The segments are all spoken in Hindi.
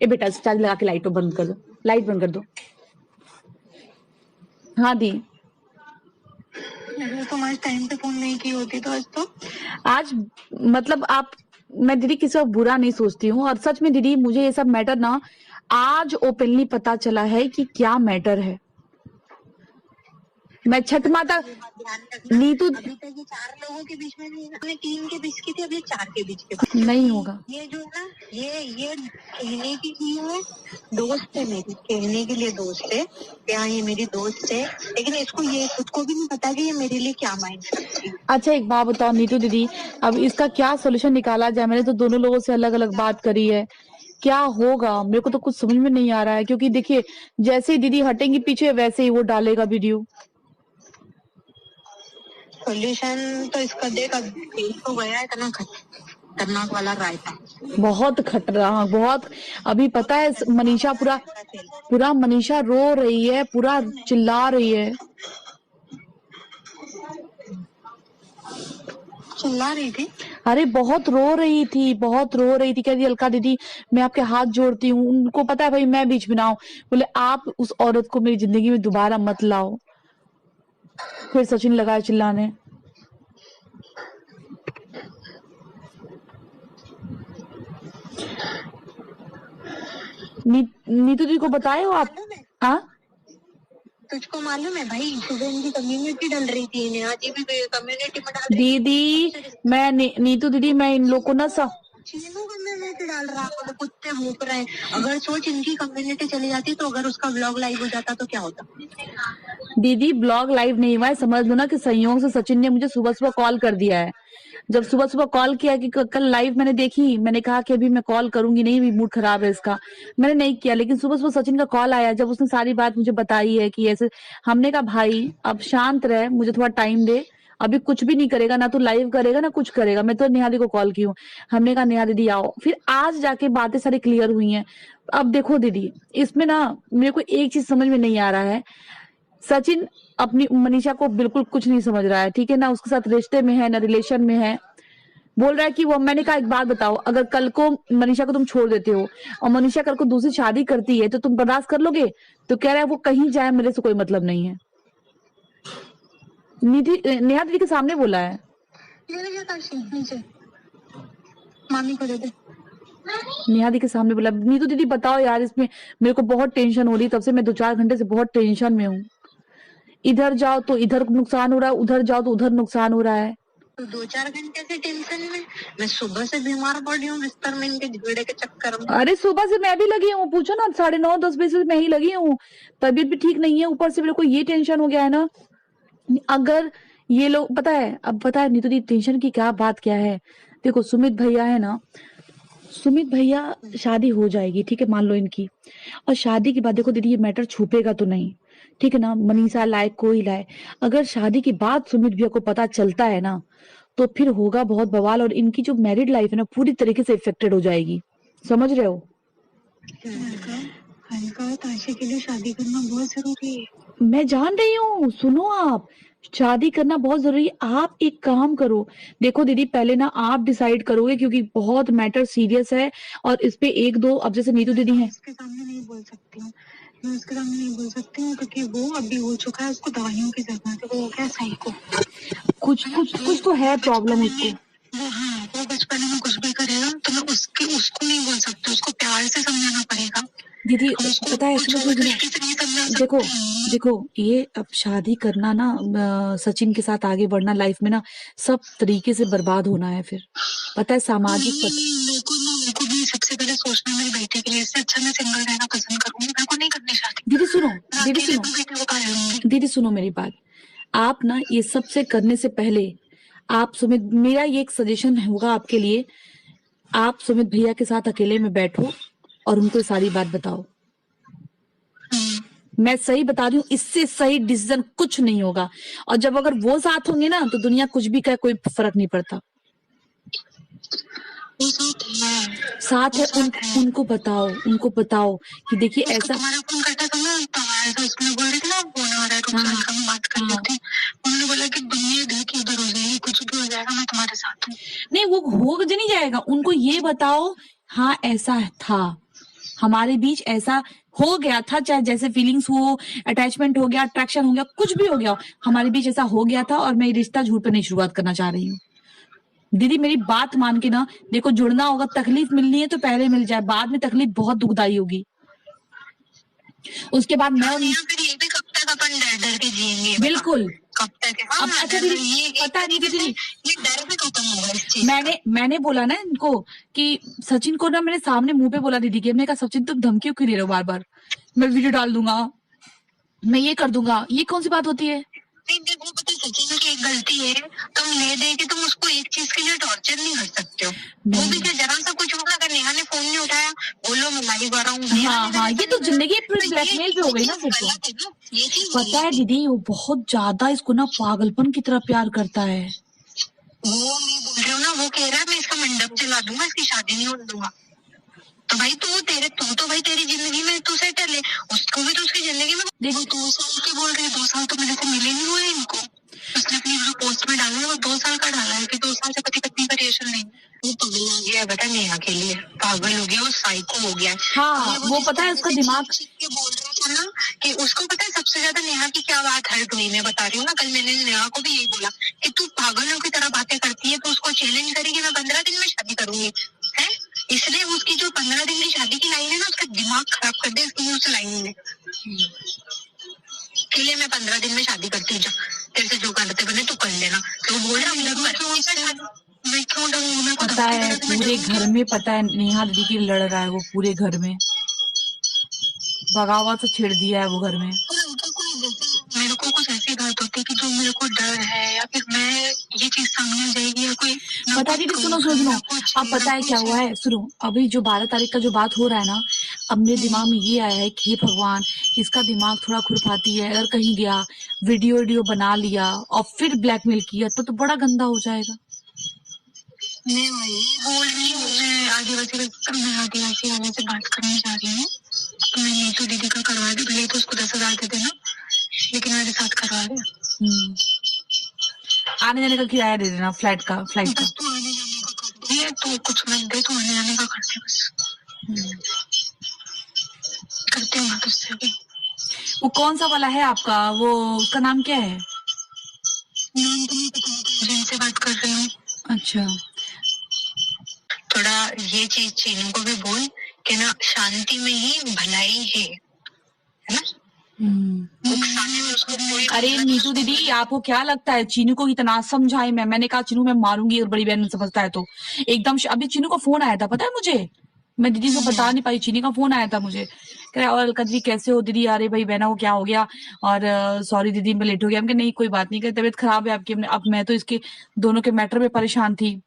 ए बेटा चार्ज लगा के लाइट बंद कर दो, लाइट बंद कर दो। हाँ दी, तुम आज टाइम पे फोन नहीं की होती तो आज मतलब आप, मैं दीदी किसी को बुरा नहीं सोचती हूँ, और सच में दीदी मुझे ये सब मैटर ना आज ओपनली पता चला है कि क्या मैटर है। मैं छठ माता नीतू अभी तक ये 4 लोगों के बीच में नहीं, 3 के बीच की थी, अब ये 4 के बीच के नहीं होगा। ये जो है ना, ये कहने की चीज है, दोस्त है मेरी, कहने के लिए दोस्त है, क्या ये मेरी दोस्त है, लेकिन इसको ये खुद को भी नहीं पता कि ये मेरे लिए क्या मायने रखती है। अच्छा एक बात बताओ नीतू दीदी, अब इसका क्या सोल्यूशन निकाला जाए? मैंने तो दोनों लोगों से अलग अलग बात करी है, क्या होगा मेरे को तो कुछ समझ में नहीं आ रहा है, क्योंकि देखिए जैसे ही दीदी हटेंगी पीछे वैसे ही वो डालेगा वीडियो। सोल्यूशन तो इसका देख, अब तो गया इतना खतरनाक वाला रायता, बहुत खतरनाक, बहुत। अभी पता है मनीषा पूरा मनीषा रो रही है, पूरा चिल्ला रही है। चिल्ला रही थी? अरे बहुत रो रही थी, बहुत रो रही थी, कह रही अलका दीदी मैं आपके हाथ जोड़ती हूँ। उनको पता है भाई मैं बीच में ना आऊं, बोले आप उस औरत को मेरी जिंदगी में दोबारा मत लाओ। फिर सचिन लगाया चिल्लाने। नीतू जी को बताए हो आप? हाँ तुझको मालूम है भाई, सुबह इनकी कम्युनिटी डल रही थी, इन्हें आज भी कम्युनिटी में डाल दीदी मैं नीतू दीदी मैं इन लोग को ना कम्युनिटी डाल रहा है, कुत्ते भूख रहे हैं। अगर सोच इनकी कम्युनिटी चली जाती तो अगर उसका ब्लॉग लाइव हो जाता तो क्या होता? दीदी ब्लॉग लाइव नहीं हुआ है, समझ लो ना कि संयोग से सचिन ने मुझे सुबह सुबह कॉल कर दिया है। जब सुबह सुबह कॉल किया कि कल लाइव मैंने देखी, मैंने कहा कि अभी मैं कॉल करूंगी नहीं, भी मूड खराब है इसका, मैंने नहीं किया। लेकिन सुबह सुबह सचिन का कॉल आया, जब उसने सारी बात मुझे बताई है कि ऐसे, हमने कहा भाई अब शांत रहे, मुझे थोड़ा टाइम दे, अभी कुछ भी नहीं करेगा, ना तो लाइव करेगा ना कुछ करेगा। मैं तो नेहा दीदी को कॉल की हूँ, हमने कहा नेहा दीदी आओ, फिर आज जाके बातें सारी क्लियर हुई हैं। अब देखो दीदी इसमें ना मेरे को एक चीज समझ में नहीं आ रहा है, सचिन अपनी मनीषा को बिल्कुल कुछ नहीं समझ रहा है, ठीक है ना, उसके साथ रिश्ते में है ना रिलेशन में है, बोल रहा है कि वो, मैंने कहा एक बात बताओ, अगर कल को मनीषा को तुम छोड़ देते हो और मनीषा कल को दूसरी शादी करती है तो तुम बर्दाश्त कर लोगे? तो कह रहा है वो कहीं जाए मेरे से कोई मतलब नहीं है। निधि नेहा दीदी के सामने बोला है। मामी को दे दे। नेहा दीदी के सामने बोला। नीतू दीदी बताओ यार, इसमें मेरे को बहुत टेंशन हो रही है, तब से मैं 2-4 घंटे से बहुत टेंशन में हूँ। इधर जाओ तो इधर नुकसान हो रहा है, उधर जाओ तो उधर नुकसान हो रहा है। तो 2-4 घंटे से टेंशन में, मैं सुबह से बीमार पड़ रही हूँ बिस्तर में इनके झगड़े के चक्कर में। अरे सुबह से मैं भी लगी हूँ, पूछो ना, 9:30-10 बजे से मैं ही लगी हूँ, तबीयत भी ठीक नहीं है, ऊपर से मेरे को ये टेंशन हो गया है ना। अगर ये लोग, पता है अब पता है नीतू दी टेंशन की क्या बात क्या है, देखो सुमित भैया है ना, सुमित भैया शादी हो जाएगी, ठीक है, मान लो इनकी, और शादी के बाद देखो दीदी ये मैटर छुपेगा तो नहीं, ठीक है ना, मनीषा लाए कोई लाए, अगर शादी के बाद सुमित भैया को पता चलता है ना तो फिर होगा बहुत बवाल, और इनकी जो मैरिड लाइफ है ना पूरी तरीके से इफेक्टेड हो जाएगी, समझ रहे हो? हल्का ताशे के लिए शादी करना बहुत जरूरी है। मैं जान रही हूँ, सुनो आप, शादी करना बहुत जरूरी है। आप एक काम करो, देखो दीदी पहले ना आप डिसाइड करोगे, क्योंकि बहुत मैटर सीरियस है, और इस पे 1-2, अब जैसे नीतू दीदी है, उसके सामने नहीं बोल सकती हूँ, मैं उसके सामने नहीं बोल सकती हूँ, क्योंकि वो अभी हो चुका है, उसको दवाइयों की जरूरत है, वो हो गया साइको, कुछ तो है प्रॉब्लम उसको। हाँ, वो बचपन में कुछ भी करेगा तो मैं उसको नहीं बोल सकती, उसको प्यार से समझाना पड़ेगा दीदी पता है, देखो देखो ये अब शादी करना ना, सचिन के साथ आगे बढ़ना लाइफ में ना, सब तरीके से बर्बाद होना है फिर, पता है, सामाजिक मेरे को भी सबसे पहले सोचना मेरे बेटे के लिए, इससे अच्छा मैं सिंगल रहना पसंद करूंगी, मेरे को नहीं करनी शादी। दीदी सुनो मेरी बात, आप ना ये सबसे करने से पहले आप सुमित, मेरा ये एक सजेशन होगा आपके लिए, आप सुमित भैया के साथ अकेले में बैठो और उनको सारी बात बताओ। मैं सही बता रही हूँ, इससे सही डिसीजन कुछ नहीं होगा, और जब अगर वो साथ होंगे ना तो दुनिया कुछ भी कहे, कोई फर्क नहीं पड़ता। साथ है, उनको बताओ कि देखिए ऐसा, नहीं वो हो नहीं जाएगा, उनको ये बताओ हाँ ऐसा था, हमारे बीच ऐसा हो गया था, चाहे जैसे फीलिंग्स हो, अटैचमेंट हो गया, अट्रैक्शन हो गया, कुछ भी हो गया, हमारे बीच ऐसा हो गया था और मैं ये रिश्ता झूठ पे नहीं शुरुआत करना चाह रही हूँ। दीदी मेरी बात मान के ना, देखो जुड़ना होगा, तकलीफ मिलनी है तो पहले मिल जाए, बाद में तकलीफ बहुत दुखदाई होगी। उसके बाद मैं फिर ये भी कब तक अपन डर डर के जिएंगे? बिल्कुल कब तक? अब अच्छा दीदी पता नहीं दीदी, ये डर भी खत्म होगा इस चीज मैंने बोला ना इनको कि सचिन को ना मैंने सामने मुंह पे बोला दीदी के, मैंने कहा सचिन तुम धमकियों क्यों दे रहे हो बार बार, मैं वीडियो डाल दूंगा, मैं ये कर दूंगा, ये कौन सी बात होती है? नहीं देखो पता सचिन की एक गलती है, तुम ले दे के तुम उसको एक चीज के लिए टॉर्चर नहीं कर सकते हो। वो भी क्या जरा सा कुछ होगा, अगर नेहा ने फोन नहीं उठाया, बोलो मैं लाइव आ रहा हूँ। हाँ ये तो जिंदगी ब्लैकमेल पे हो गई ना फिर तो। पता है दीदी वो बहुत ज्यादा इसको ना पागलपन की तरह प्यार करता है। वो मैं बोल रही हूँ ना, वो कह रहा है मैं इसका मंडप चला दूंगा, इसकी शादी नहीं होने दूंगा। तो भाई तू तो भाई तेरी जिंदगी में तू सेटल है, उसको भी तो उसकी जिंदगी में। देखो 2 साल के बोल रहे हैं, 2 साल तो मेरे से मिले नहीं हुए इनको। उसने अपनी जो पोस्ट में डाला है वो 2 साल का डाला है कि 2 साल से पति पत्नी का रिलेशन नहीं। वो पागल हो गया है बेटा नेहा के लिए, पागल हो गया, वो साइको हो गया है। हाँ वो पता है उसका दिमाग बोल रहा था ना कि उसको पता है सबसे ज्यादा नेहा की क्या बात हर्ट हुई, मैं बता रही हूँ ना, कल मैंने नेहा को भी यही बोला कि तू पागलों की तरह बातें करती है, तो उसको चैलेंज करेगी मैं 15 दिन में शादी करूंगी है। इसलिए उसकी जो 15 दिन की शादी की लाइन है ना, उसका दिमाग खराब कर दे इसकी उस लाइन में के लिए मैं 15 दिन में शादी करती हूँ, तेरे से जो करते बने तू कर लेना। तो वो बोल रहा मैं क्यों डरूंगा? पता है पूरे घर में, पता है नेहा दीदी की लड़ रहा है वो पूरे घर में, बगावत से छेड़ दिया है वो घर में। मेरे को कुछ ऐसी बात होती है कि जो मेरे को डर है या फिर मैं ये चीज सामने आ जाएगी या कोई। पता है दीदी सुनो अब पता है क्या हुआ है, सुनो अभी जो 12 तारीख का जो बात हो रहा है ना, अब मेरे दिमाग में ये आया है कि भगवान इसका दिमाग थोड़ा खुरपाती है, अगर कहीं गया वीडियो बना लिया और फिर ब्लैकमेल किया तो बड़ा गंदा हो जाएगा। मैं वही बोल रही हूँ, मैं आदिवासी वाले से बात करने जा रही हूँ, मैं नीतू दीदी का करवा दी, भले तो उसको 10,000 दे देना, लेकिन मेरे साथ करवा दे। आने जाने का किराया दे देना, फ्लाइट का बस तू आने जाने का कर दे, तो कुछ मत दे, तू आने जाने का कर दे बस। करते हो तुझसे भी। वो कौन सा वाला है आपका, वो उसका नाम क्या है? नाम तो नहीं पता, जिनसे बात कर रही हूँ। अच्छा थोड़ा ये चीज चीनू को भी बोल कि ना शांति में ही भलाई है ना। अरे नीतू दीदी आपको क्या लगता है चीनू को इतना समझाए मैंने कहा चीनू मैं मारूंगी और बड़ी बहन समझता है तो एकदम अभी चीनू का फोन आया था पता है मुझे, मैं दीदी को बता नहीं पाई, चीनी का फोन आया था मुझे, कह रहा और कदरी कैसे हो दीदी, अरे भाई बहना को क्या हो गया और सॉरी दीदी मैं लेट हो गया। नहीं कोई बात नहीं, तबीयत खराब है आपकी, अब मैं तो इसके दोनों के मैटर में परेशान थी,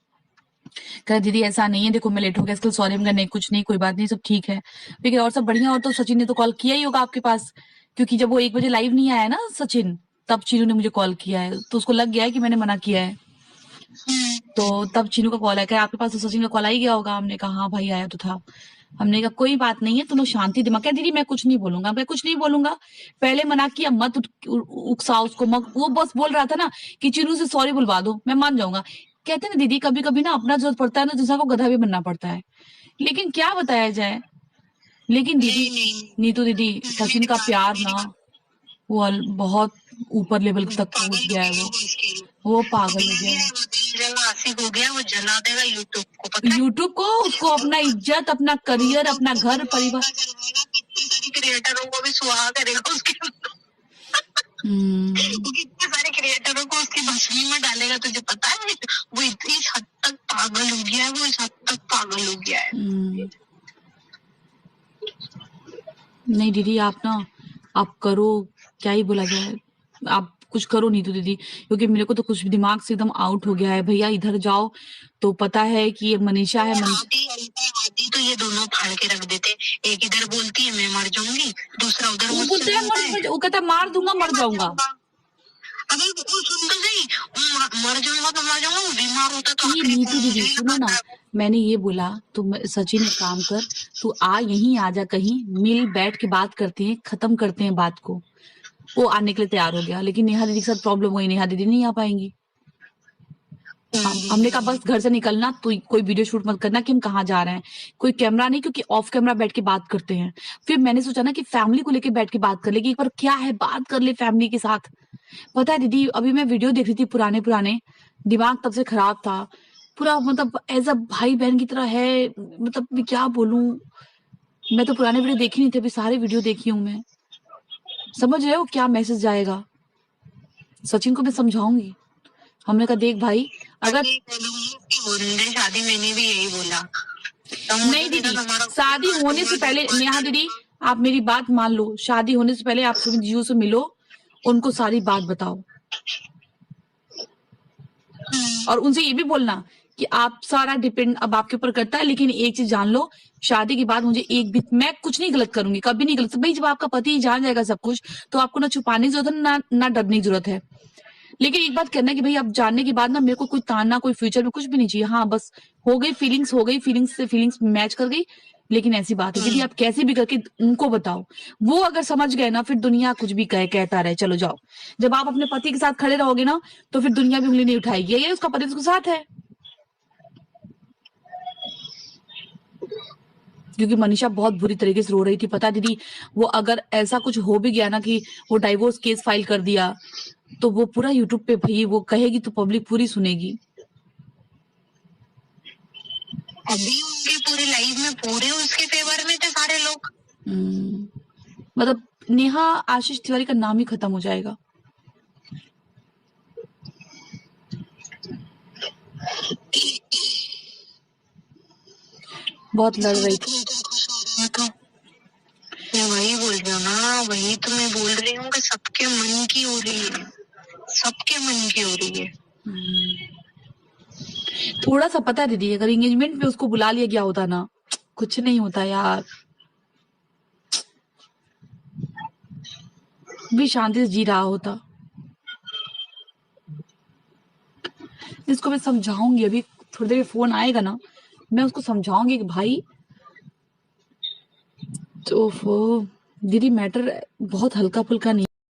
कह दीदी ऐसा नहीं है देखो मैं लेट हो गया इसके सॉरी, नहीं कुछ नहीं कोई बात नहीं सब ठीक है। ठीक है और सब बढ़िया, और तो सचिन ने तो कॉल किया ही होगा आपके पास, क्योंकि जब वो 1 बजे लाइव नहीं आया ना सचिन, तब चीनू ने मुझे कॉल किया है, तो उसको लग गया है कि मैंने मना किया है, तो तब चीनू का कॉल आया, आपके पास तो सचिन का कॉल आ ही गया होगा। हमने कहा हाँ भाई आया तो था। हमने कहा कोई बात नहीं है, तुम शांति दिमाग, क्या दीदी मैं कुछ नहीं बोलूंगा, मैं कुछ नहीं बोलूंगा, पहले मना किया मत उकसाओ उसको, वो बस बोल रहा था ना कि चीनू से सॉरी बुलवा दो मैं मान जाऊंगा। कहते हैं ना दीदी कभी कभी ना अपना जरूरत पड़ता है ना दूसरा को गधा भी बनना पड़ता है, लेकिन क्या बताया जाए। लेकिन दीदी नीतू दीदी सचिन का प्यार ना वो बहुत ऊपर लेवल तक पहुंच गया है, वो पागल हो गया है, वो जला देगा यूट्यूब को, उसको अपना इज्जत अपना करियर अपना घर परिवार क्रिएटरों को भी सुहा करेगा उसके कितने सारे क्रिएटरों को उसकी भस्मी में डालेगा, तुझे पता है वो इस हद तक पागल हो गया है, वो इस हद तक पागल हो गया है। नहीं दीदी आप करो, क्या ही बोला जाए, आप कुछ करो नीतू दीदी, क्योंकि मेरे को तो कुछ दिमाग से एकदम आउट हो गया है। भैया इधर जाओ, तो पता है कि ये मनीषा है, आदि तो ये दोनों फाड़ के रख देते, एक इधर बोलती है मैं मर जाऊंगी, दूसरा उधर वो बोलते हैं वो कहता मार दूंगा मर जाऊंगा। अबे वो सुन तो सही, मर जाऊंगा तो मर जाऊंगा, वो बीमार होता तो ये नीतू दीदी सुनो ना, मैंने ये बोला तुम सचिन एक काम कर, तू यहीं आ जा, कहीं मिल बैठ के बात करते हैं, खत्म करते हैं बात को। वो आने के लिए तैयार हो गया, लेकिन नेहा दीदी के साथ प्रॉब्लम हुई, नेहा दीदी नहीं आ पाएंगी। हमने कहा बस घर से निकलना तो कोई वीडियो शूट मत करना कि हम कहाँ जा रहे हैं, कोई कैमरा नहीं, क्योंकि ऑफ कैमरा बैठ के बात करते हैं। फिर मैंने सोचा ना कि फैमिली को लेके बैठ के बात कर ले, कि एक बार क्या है बात कर ले फैमिली के साथ। पता है दीदी, अभी मैं वीडियो देख रही थी पुराने, दिमाग तब से खराब था पूरा, मतलब एज अ भाई बहन की तरह है, मतलब मैं क्या बोलूं। मैं तो पुराने वीडियो देखी नहीं थे, अभी सारे वीडियो देखी हूँ मैं। समझ रहे हो क्या मैसेज जाएगा? सचिन को मैं समझाऊंगी। हमने कहा देख भाई, अगर शादी मैंने भी यही बोला, नहीं दीदी, शादी होने से पहले नेहा दीदी आप मेरी बात मान लो, शादी होने से पहले आप सुमित जीजू से मिलो, उनको सारी बात बताओ और उनसे ये भी बोलना कि आप सारा डिपेंड अब आपके ऊपर करता है, लेकिन एक चीज जान लो, शादी के बाद मुझे एक भी मैं कुछ नहीं गलत करूंगी, कभी नहीं गलत। भाई जब आपका पति जान जाएगा सब कुछ, तो आपको ना छुपाने की जरूरत है ना डरने की जरूरत है। लेकिन एक बात कहना कि भाई अब जानने के बाद ना मेरे को कोई ताना, कोई फ्यूचर में कुछ भी नहीं चाहिए। हाँ बस हो गई फीलिंग्स से फीलिंग्स मैच कर गई, लेकिन ऐसी बात है दीदी, आप कैसे भी करके उनको बताओ, वो अगर समझ गए ना, फिर दुनिया कुछ भी कहता रहे, चलो जाओ। जब आप अपने पति के साथ खड़े रहोगे ना, तो फिर दुनिया भी उंगली नहीं उठाएगी, ये उसका पति उसके साथ है। क्योंकि मनीषा बहुत बुरी तरीके से रो रही थी, पता दीदी, वो अगर ऐसा कुछ हो भी गया ना कि वो डाइवोर्स केस फाइल कर दिया, तो वो पूरा यूट्यूब पे भाई वो कहेगी तो पब्लिक पूरी सुनेगी। अभी उनके पूरी लाइफ में पूरे उसके फेवर में थे सारे लोग। मतलब नेहा आशीष तिवारी का नाम ही खत्म हो जाएगा। बहुत लड़ रही थी। मैं वही बोल रही हूँ ना, वही तो मैं बोल रही हूँ कि सबके मन की हो रही है, सबके मन की हो रही है। थोड़ा सा पता है दीदी, अगर एंगेजमेंट पे उसको बुला लिया गया होता ना, कुछ नहीं होता यार, भी शांति से जी रहा होता। इसको मैं समझाऊंगी, अभी थोड़ी देर फोन आएगा ना, मैं उसको समझाऊंगी कि भाई तो दीदी मैटर बहुत हल्का फुल्का नहीं।